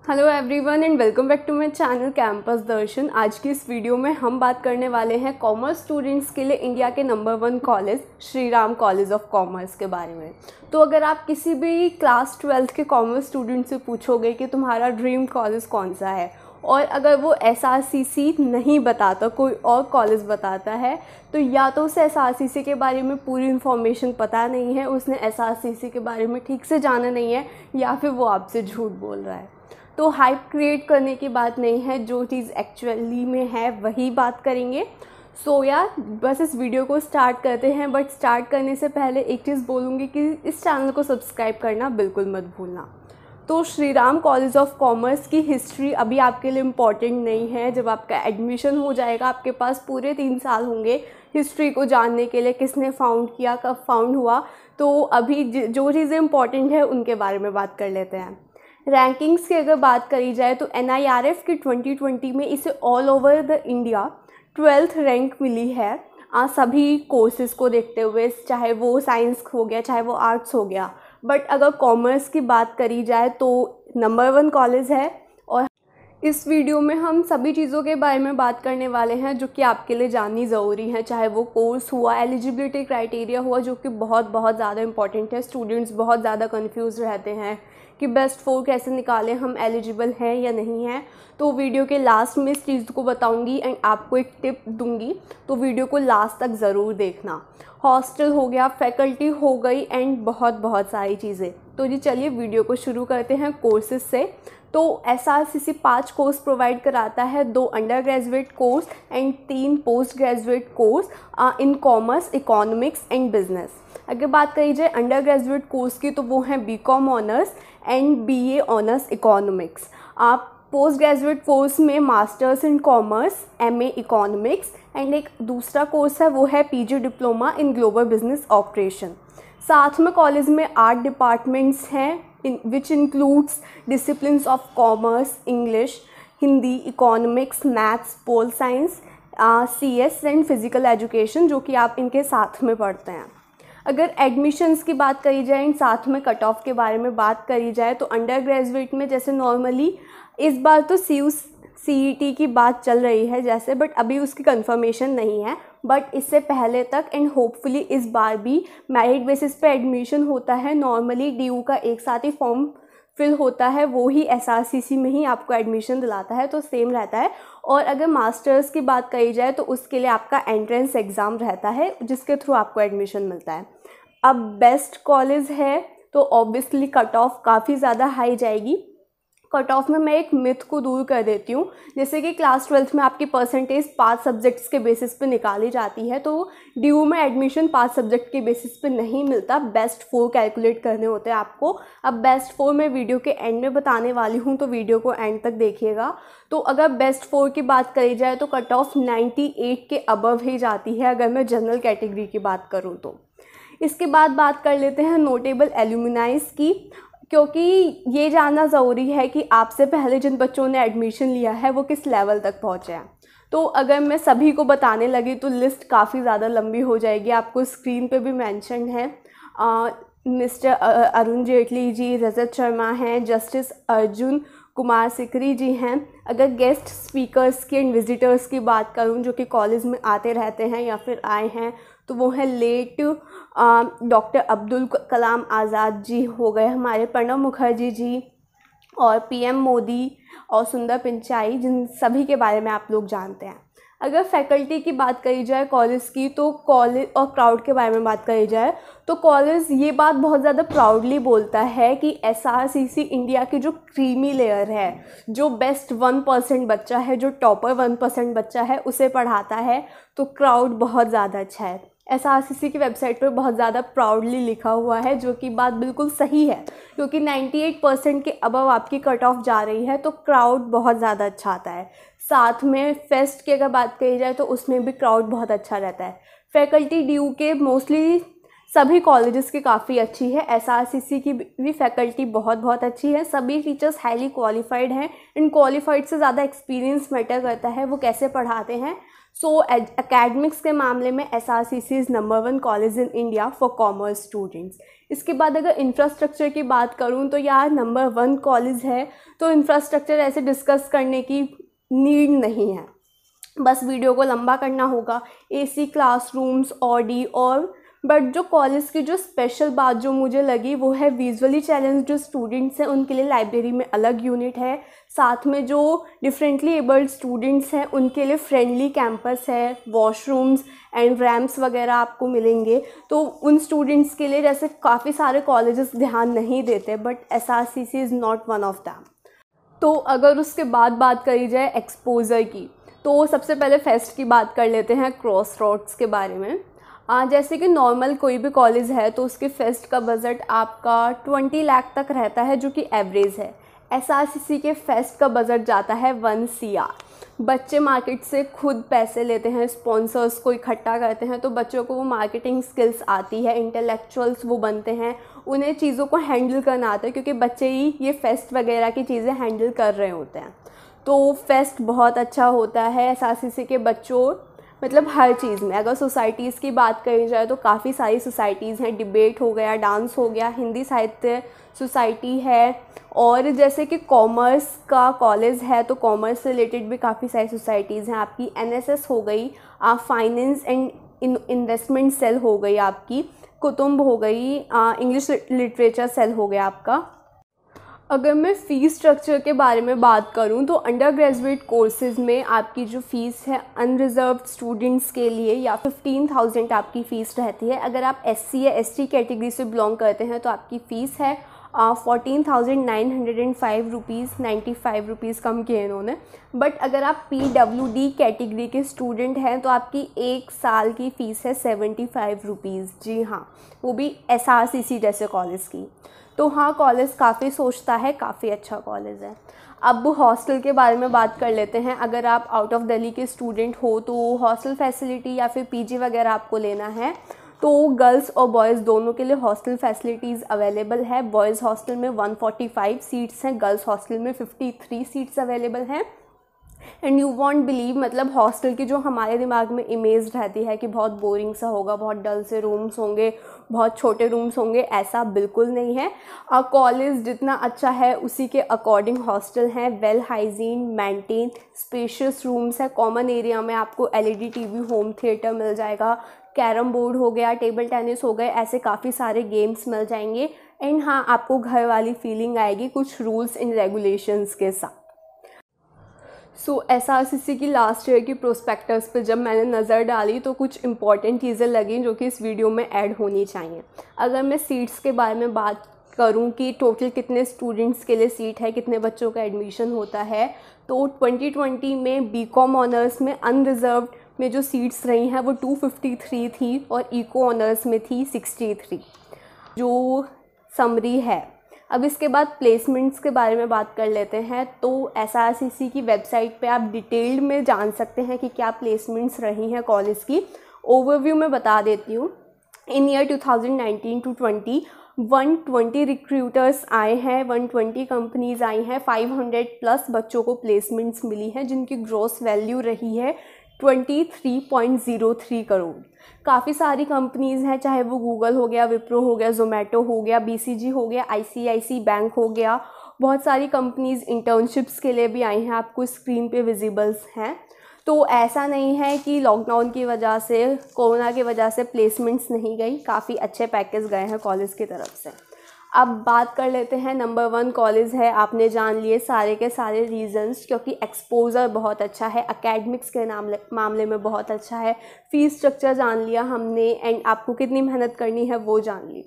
Hello everyone and welcome back to my channel Campus Darshan. आज की इस वीडियो में हम बात करने वाले हैं कॉमर्स स्टूडेंट्स के लिए इंडिया के number 1 college Shri Ram college of commerce के बारे में। तो अगर आप किसी भी क्लास 12th के कॉमर्स स्टूडेंट से पूछोगे कि तुम्हारा ड्रीम कॉलेज कौन सा है, और अगर वो SRCC नहीं बताता, कोई और कॉलेज बताता है, तो या तो उसे SRCC के बारे में पूरी इन्फॉर्मेशन पता नहीं है, उसने SRCC के बारे में ठीक से जाना नहीं है, या फिर वो आपसे झूठ बोल रहा है। तो हाइप क्रिएट करने की बात नहीं है, जो चीज़ एक्चुअली में है वही बात करेंगे। सो यार बस इस वीडियो को स्टार्ट करते हैं। बट स्टार्ट करने से पहले एक चीज़ बोलूँगी कि इस चैनल को सब्सक्राइब करना बिल्कुल मत भूलना। तो Shri Ram college of commerce की हिस्ट्री अभी आपके लिए इम्पॉर्टेंट नहीं है। जब आपका एडमिशन हो जाएगा, आपके पास पूरे 3 साल होंगे हिस्ट्री को जानने के लिए, किसने फाउंड किया, कब फाउंड हुआ। तो अभी जो चीज़ें इंपॉर्टेंट है उनके बारे में बात कर लेते हैं। रैंकिंग्स की अगर बात करी जाए तो NIRF की 2020 में इसे all over the India 12th rank मिली है, सभी कोर्सेज़ को देखते हुए, चाहे वो साइंस हो गया चाहे वो आर्ट्स हो गया। बट अगर कॉमर्स की बात करी जाए तो नंबर 1 कॉलेज है। और इस वीडियो में हम सभी चीज़ों के बारे में बात करने वाले हैं जो कि आपके लिए जाननी ज़रूरी है, चाहे वो कोर्स हुआ, एलिजिबिलिटी क्राइटेरिया हुआ, जो कि बहुत ज़्यादा इंपॉर्टेंट है। स्टूडेंट्स बहुत ज़्यादा कंफ्यूज रहते हैं कि बेस्ट 4 कैसे निकालें, हम एलिजिबल हैं या नहीं हैं। तो वीडियो के लास्ट में इस चीज़ को बताऊंगी एंड आपको एक टिप दूंगी, तो वीडियो को लास्ट तक ज़रूर देखना। हॉस्टल हो गया, फैकल्टी हो गई एंड बहुत सारी चीज़ें। तो जी चलिए वीडियो को शुरू करते हैं कोर्सेज से। तो SRCC 5 कोर्स प्रोवाइड कराता है, 2 under graduate course and 3 post graduate course in commerce, economics and business. अगर बात करी जाए अंडर ग्रेजुएट कोर्स की तो वो हैं BCom honours and BA honours economics. आप पोस्ट ग्रेजुएट कोर्स में masters in commerce, MA economics and एक दूसरा कोर्स है वो है PG diploma in global business operation. साथ में कॉलेज में 8 डिपार्टमेंट्स हैं which includes disciplines of commerce, English, Hindi, economics, maths, pol science, CS and physical education, जो कि आप इनके साथ में पढ़ते हैं। अगर एडमिशन्स की बात करी जाए, इन साथ में कट ऑफ के बारे में बात करी जाए, तो अंडर ग्रेजुएट में जैसे नॉर्मली इस बार तो CET की बात चल रही है जैसे, बट अभी उसकी कंफर्मेशन नहीं है। बट इससे पहले तक एंड होपफुली इस बार भी मेरिट बेसिस पे एडमिशन होता है। नॉर्मली DU का एक साथ ही फॉर्म फिल होता है, वो ही SRCC में ही आपको एडमिशन दिलाता है, तो सेम रहता है। और अगर मास्टर्स की बात करी जाए तो उसके लिए आपका एंट्रेंस एग्ज़ाम रहता है, जिसके थ्रू आपको एडमिशन मिलता है। अब बेस्ट कॉलेज है तो ऑब्वियसली कट ऑफ काफ़ी ज़्यादा हाई जाएगी। कट ऑफ में मैं एक मिथ को दूर कर देती हूँ, जैसे कि क्लास 12th में आपकी परसेंटेज 5 सब्जेक्ट्स के बेसिस पे निकाली जाती है, तो DU में एडमिशन 5 सब्जेक्ट के बेसिस पे नहीं मिलता, बेस्ट 4 कैलकुलेट करने होते हैं आपको। अब बेस्ट 4 मैं वीडियो के एंड में बताने वाली हूँ, तो वीडियो को एंड तक देखिएगा। तो अगर बेस्ट 4 की बात करी जाए तो कट ऑफ 98 के अबव ही जाती है, अगर मैं जनरल कैटेगरी की बात करूँ तो। इसके बाद बात कर लेते हैं नोटेबल एल्यूमिनाइज की, क्योंकि ये जानना ज़रूरी है कि आपसे पहले जिन बच्चों ने एडमिशन लिया है वो किस लेवल तक पहुँचे हैं। तो अगर मैं सभी को बताने लगी तो लिस्ट काफ़ी ज़्यादा लंबी हो जाएगी। आपको स्क्रीन पे भी मेंशन है, मिस्टर अरुण जेटली जी, रजत शर्मा हैं, जस्टिस अर्जुन कुमार सिकरी जी हैं। अगर गेस्ट स्पीकर्स की एंड विजिटर्स की बात करूं जो कि कॉलेज में आते रहते हैं या फिर आए हैं, तो वो हैं लेट डॉक्टर अब्दुल कलाम आज़ाद जी हो गए, हमारे प्रणब मुखर्जी जी, और PM मोदी और सुंदर पिचाई, जिन सभी के बारे में आप लोग जानते हैं। अगर फैकल्टी की बात करी जाए कॉलेज की, तो कॉलेज और क्राउड के बारे में बात करी जाए तो कॉलेज ये बात बहुत ज़्यादा प्राउडली बोलता है कि SRCC इंडिया की जो क्रीमी लेयर है, जो बेस्ट 1% बच्चा है, जो टॉपर 1% बच्चा है, उसे पढ़ाता है। तो क्राउड बहुत ज़्यादा अच्छा है। SRCC की वेबसाइट पर बहुत ज़्यादा प्राउडली लिखा हुआ है, जो कि बात बिल्कुल सही है, क्योंकि 98% के अबव आपकी कट ऑफ जा रही है, तो क्राउड बहुत ज़्यादा अच्छा आता है। साथ में फेस्ट की अगर बात करी जाए तो उसमें भी क्राउड बहुत अच्छा रहता है। फैकल्टी DU के मोस्टली सभी कॉलेजेस की काफ़ी अच्छी है। एसआरसीसी की भी फैकल्टी बहुत अच्छी है। सभी टीचर्स हाईली क्वालिफाइड हैं। इन क्वालिफाइड से ज़्यादा एक्सपीरियंस मैटर करता है, वो कैसे पढ़ाते हैं। सो एकेडमिक्स के मामले में SRCC is number 1 college in India for commerce students. इसके बाद अगर इंफ्रास्ट्रक्चर की बात करूँ तो यार नंबर 1 कॉलेज है तो इंफ्रास्ट्रक्चर ऐसे डिस्कस करने की नीड नहीं है, बस वीडियो को लंबा करना होगा। एसी क्लासरूम्स, ऑडी और बट जो कॉलेज की जो स्पेशल बात जो मुझे लगी वो है विजुअली चैलेंज जो स्टूडेंट्स हैं उनके लिए लाइब्रेरी में अलग यूनिट है। साथ में जो डिफरेंटली एबल्ड स्टूडेंट्स हैं उनके लिए फ्रेंडली कैंपस है, वॉशरूम्स एंड रैम्प्स वगैरह आपको मिलेंगे। तो उन स्टूडेंट्स के लिए जैसे काफ़ी सारे कॉलेजेस ध्यान नहीं देते, but SRCC is not one of them. तो अगर उसके बाद बात करी जाए एक्सपोजर की, तो सबसे पहले फेस्ट की बात कर लेते हैं, क्रॉस रोड्स के बारे में। जैसे कि नॉर्मल कोई भी कॉलेज है तो उसके फेस्ट का बजट आपका 20 लाख तक रहता है, जो कि एवरेज है। एसआरसीसी के फेस्ट का बजट जाता है 1 CR। बच्चे मार्केट से खुद पैसे लेते हैं, स्पॉन्सर्स को इकट्ठा करते हैं, तो बच्चों को वो मार्केटिंग स्किल्स आती है, इंटेलेक्चुअल्स वो बनते हैं, उन्हें चीज़ों को हैंडल करना आता है, क्योंकि बच्चे ही ये फेस्ट वगैरह की चीज़ें हैंडल कर रहे होते हैं। तो फेस्ट बहुत अच्छा होता है एसआरसीसी के बच्चों, मतलब हर चीज़ में। अगर सोसाइटीज़ की बात करी जाए तो काफ़ी सारी सोसाइटीज़ हैं, डिबेट हो गया, डांस हो गया, हिंदी साहित्य सोसाइटी है, और जैसे कि कॉमर्स का कॉलेज है तो कॉमर्स से रिलेटेड भी काफ़ी सारी सोसाइटीज़ हैं आपकी। एनएसएस हो गई, फाइनेंस एंड इन्वेस्टमेंट सेल हो गई आपकी, कुतुंब हो गई, इंग्लिश लिटरेचर सेल हो गया आपका। अगर मैं फ़ीस स्ट्रक्चर के बारे में बात करूं तो अंडर ग्रेजुएट कोर्सेज़ में आपकी जो फ़ीस है अनरिज़र्व्ड स्टूडेंट्स के लिए या 15,000 आपकी फ़ीस रहती है। अगर आप एससी या एसटी कैटेगरी से बिलोंग करते हैं तो आपकी फ़ीस है 14,905 रुपीज़, 95 रुपीज़ कम किए इन्होंने। बट अगर आप PWD कैटेगरी के स्टूडेंट हैं तो आपकी 1 साल की फ़ीस है 75 रुपीज़। जी हाँ, वो भी एसआरसीसी जैसे कॉलेज की। तो हाँ, कॉलेज काफ़ी सोचता है, काफ़ी अच्छा कॉलेज है। अब हॉस्टल के बारे में बात कर लेते हैं। अगर आप आउट ऑफ दिल्ली के स्टूडेंट हो तो हॉस्टल फैसिलिटी या फिर पीजी वगैरह आपको लेना है तो गर्ल्स और बॉयज़ दोनों के लिए हॉस्टल फैसिलिटीज़ अवेलेबल है। बॉयज़ हॉस्टल में 145 सीट्स हैं, गर्ल्स हॉस्टल में 53 सीट्स अवेलेबल हैं। एंड यू वॉन्ट बिलीव, मतलब हॉस्टल की जो हमारे दिमाग में इमेज रहती है कि बहुत बोरिंग सा होगा, बहुत डल से रूम्स होंगे, बहुत छोटे रूम्स होंगे, ऐसा बिल्कुल नहीं है। कॉलेज जितना अच्छा है उसी के अकॉर्डिंग हॉस्टल हैं। Well hygiene, maintain, spacious rooms है। कॉमन एरिया में आपको LED TV, होम थिएटर मिल जाएगा, कैरम बोर्ड हो गया, टेबल टेनिस हो गए, ऐसे काफ़ी सारे गेम्स मिल जाएंगे। एंड हाँ, आपको घर वाली फीलिंग आएगी कुछ रूल्स एंड रेगुलेशंस के साथ। सो एसआरसीसी की लास्ट ईयर की प्रोस्पेक्टस पे जब मैंने नज़र डाली तो कुछ इंपॉर्टेंट चीज़ें लगी जो कि इस वीडियो में ऐड होनी चाहिए। अगर मैं सीट्स के बारे में बात करूं कि टोटल कितने स्टूडेंट्स के लिए सीट है, कितने बच्चों का एडमिशन होता है, तो 2020 में बीकॉम ऑनर्स में अनरिजर्व्ड में जो सीट्स रही हैं वो 253 थी और इको ऑनर्स में थी 63। जो समरी है। अब इसके बाद प्लेसमेंट्स के बारे में बात कर लेते हैं। तो एसआरसीसी की वेबसाइट पे आप डिटेल्ड में जान सकते हैं कि क्या प्लेसमेंट्स रही हैं कॉलेज की। ओवरव्यू में बता देती हूँ। इन ईयर 2019 to 20 120 रिक्रूटर्स आए हैं, 120 कंपनीज़ आई हैं, 500 प्लस बच्चों को प्लेसमेंट्स मिली हैं जिनकी ग्रॉस वैल्यू रही है 23.03 करोड़। काफ़ी सारी कंपनीज़ हैं, चाहे वो गूगल हो गया, विप्रो हो गया, जोमेटो हो गया, BCG हो गया, ICICI बैंक हो गया। बहुत सारी कंपनीज़ इंटर्नशिप्स के लिए भी आई हैं, आपको स्क्रीन पे विजिबल्स हैं। तो ऐसा नहीं है कि लॉकडाउन की वजह से, कोरोना की वजह से प्लेसमेंट्स नहीं गई, काफ़ी अच्छे पैकेज गए हैं कॉलेज की तरफ से। अब बात कर लेते हैं, नंबर 1 कॉलेज है, आपने जान लिए सारे के सारे रीजंस, क्योंकि एक्सपोजर बहुत अच्छा है, एकेडमिक्स के मामले में बहुत अच्छा है, फ़ीस स्ट्रक्चर जान लिया हमने, एंड आपको कितनी मेहनत करनी है वो जान ली।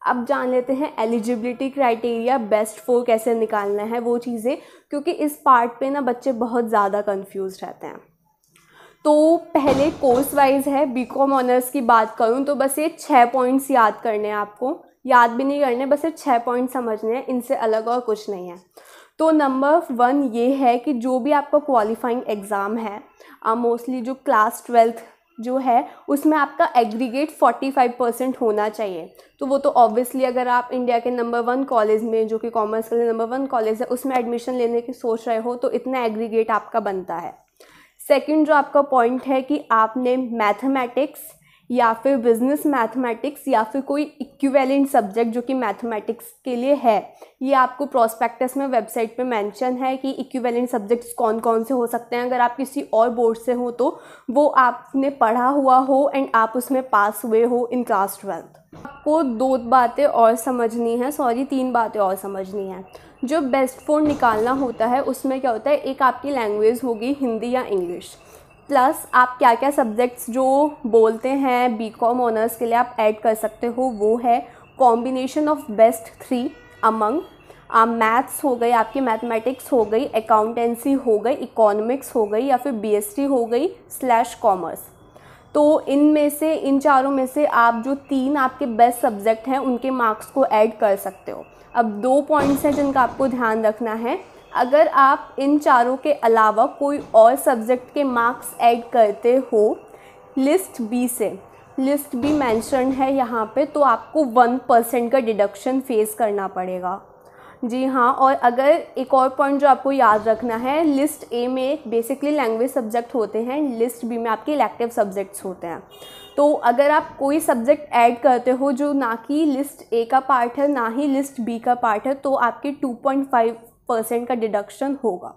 अब जान लेते हैं एलिजिबिलिटी क्राइटेरिया, बेस्ट 4 कैसे निकालना है वो चीज़ें, क्योंकि इस पार्ट पे ना बच्चे बहुत ज़्यादा कन्फ्यूज़ रहते हैं। तो पहले कोर्स वाइज है। बीकॉम ऑनर्स की बात करूं तो बस ये 6 पॉइंट्स याद करने हैं, आपको याद भी नहीं करने, बस ये 6 पॉइंट समझने हैं, इनसे अलग और कुछ नहीं है। तो नंबर 1 ये है कि जो भी आपका क्वालिफाइंग एग्ज़ाम है, मोस्टली जो क्लास 12th जो है उसमें आपका एग्रीगेट 45% होना चाहिए। तो वो तो ऑब्वियसली अगर आप इंडिया के नंबर 1 कॉलेज में, जो कि कॉमर्स के लिए नंबर 1 कॉलेज है, उसमें एडमिशन लेने की सोच रहे हो तो इतना एग्रीगेट आपका बनता है। सेकंड जो आपका पॉइंट है कि आपने मैथमेटिक्स या फिर बिजनेस मैथमेटिक्स या फिर कोई इक्विवेलेंट सब्जेक्ट जो कि मैथमेटिक्स के लिए है, ये आपको प्रोस्पेक्टस में वेबसाइट पे मेंशन है कि इक्विवेलेंट सब्जेक्ट्स कौन कौन से हो सकते हैं। अगर आप किसी और बोर्ड से हो तो वो आपने पढ़ा हुआ हो एंड आप उसमें पास हुए हो इन क्लास 12। आपको 2 बातें और समझनी है, 3 बातें और समझनी है। जो बेस्ट 4 निकालना होता है उसमें क्या होता है, एक आपकी लैंग्वेज होगी हिंदी या इंग्लिश, प्लस आप क्या क्या सब्जेक्ट्स जो बोलते हैं बीकॉम ऑनर्स के लिए आप ऐड कर सकते हो, वो है combination of best 3 among maths हो गई, आपकी मैथमेटिक्स हो गई, अकाउंटेंसी हो गई, इकोनॉमिक्स हो गई या फिर बीएसटी हो गई / कॉमर्स। तो इनमें से, इन चारों में से आप जो 3 आपके बेस्ट सब्जेक्ट हैं उनके मार्क्स को ऐड कर सकते हो। अब 2 पॉइंट्स हैं जिनका आपको ध्यान रखना है। अगर आप इन चारों के अलावा कोई और सब्जेक्ट के मार्क्स ऐड करते हो लिस्ट बी से, लिस्ट बी मेंशन है यहाँ पे, तो आपको 1% का डिडक्शन फेस करना पड़ेगा। जी हाँ, और अगर एक और पॉइंट जो आपको याद रखना है, लिस्ट ए में बेसिकली लैंग्वेज सब्जेक्ट होते हैं, लिस्ट बी में आपके इलेक्टिव सब्जेक्ट्स होते हैं। तो अगर आप कोई सब्जेक्ट ऐड करते हो जो ना कि लिस्ट ए का पार्ट है ना ही लिस्ट बी का पार्ट है, तो आपकी 2.5% का डिडक्शन होगा।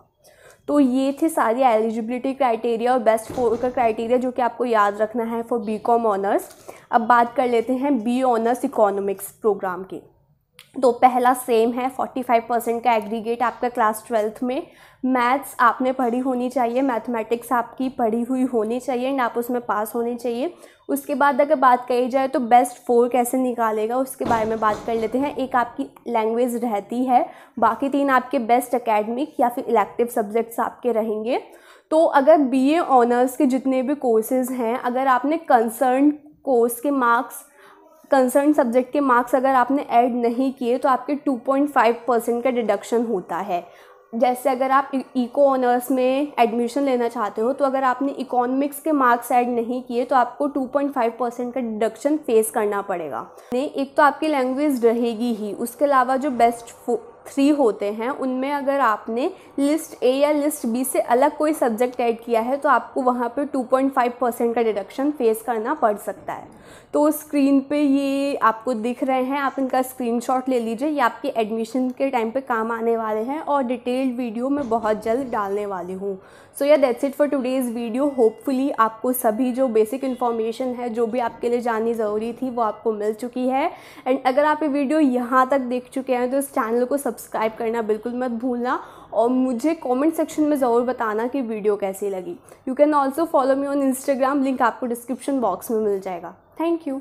तो ये थे सारी एलिजिबिलिटी क्राइटेरिया और बेस्ट 4 का क्राइटेरिया जो कि आपको याद रखना है फॉर बीकॉम ऑनर्स। अब बात कर लेते हैं बी ऑनर्स इकोनॉमिक्स प्रोग्राम की। तो पहला सेम है, 45% का एग्रीगेट आपका क्लास 12th में। मैथ्स आपने पढ़ी होनी चाहिए, मैथमेटिक्स आपकी पढ़ी हुई होनी चाहिए एंड आप उसमें पास होने चाहिए। उसके बाद अगर बात कही जाए तो बेस्ट 4 कैसे निकालेगा उसके बारे में बात कर लेते हैं। एक आपकी लैंग्वेज रहती है, बाकी 3 आपके बेस्ट एकेडमिक या फिर इलेक्टिव सब्जेक्ट्स आपके रहेंगे। तो अगर बीए ऑनर्स के जितने भी कोर्सेज़ हैं, अगर आपने कंसर्न कोर्स के मार्क्स, कंसर्न सब्जेक्ट के मार्क्स अगर आपने ऐड नहीं किए तो आपके 2.5% का डिडक्शन होता है। जैसे अगर आप इको ऑनर्स में एडमिशन लेना चाहते हो तो अगर आपने इकोनॉमिक्स के मार्क्स ऐड नहीं किए तो आपको 2.5% का डिडक्शन फेस करना पड़ेगा। एक तो आपकी लैंग्वेज रहेगी ही, उसके अलावा जो बेस्ट 3 होते हैं उनमें अगर आपने लिस्ट ए या लिस्ट बी से अलग कोई सब्जेक्ट ऐड किया है तो आपको वहाँ पे 2.5% का डिडक्शन फेस करना पड़ सकता है। तो स्क्रीन पे ये आपको दिख रहे हैं, आप इनका स्क्रीनशॉट ले लीजिए, ये आपके एडमिशन के टाइम पे काम आने वाले हैं और डिटेल्ड वीडियो मैं बहुत जल्द डालने वाली हूँ। सो या that's it for today's video. Hopefully आपको सभी जो बेसिक इन्फॉर्मेशन है जो भी आपके लिए जाननी ज़रूरी थी वो आपको मिल चुकी है। एंड अगर आप ये वीडियो यहाँ तक देख चुके हैं तो इस चैनल को सब्सक्राइब करना बिल्कुल मत भूलना और मुझे कमेंट सेक्शन में ज़रूर बताना कि वीडियो कैसी लगी। You can also follow me on Instagram, link आपको डिस्क्रिप्शन बॉक्स में मिल जाएगा। Thank you.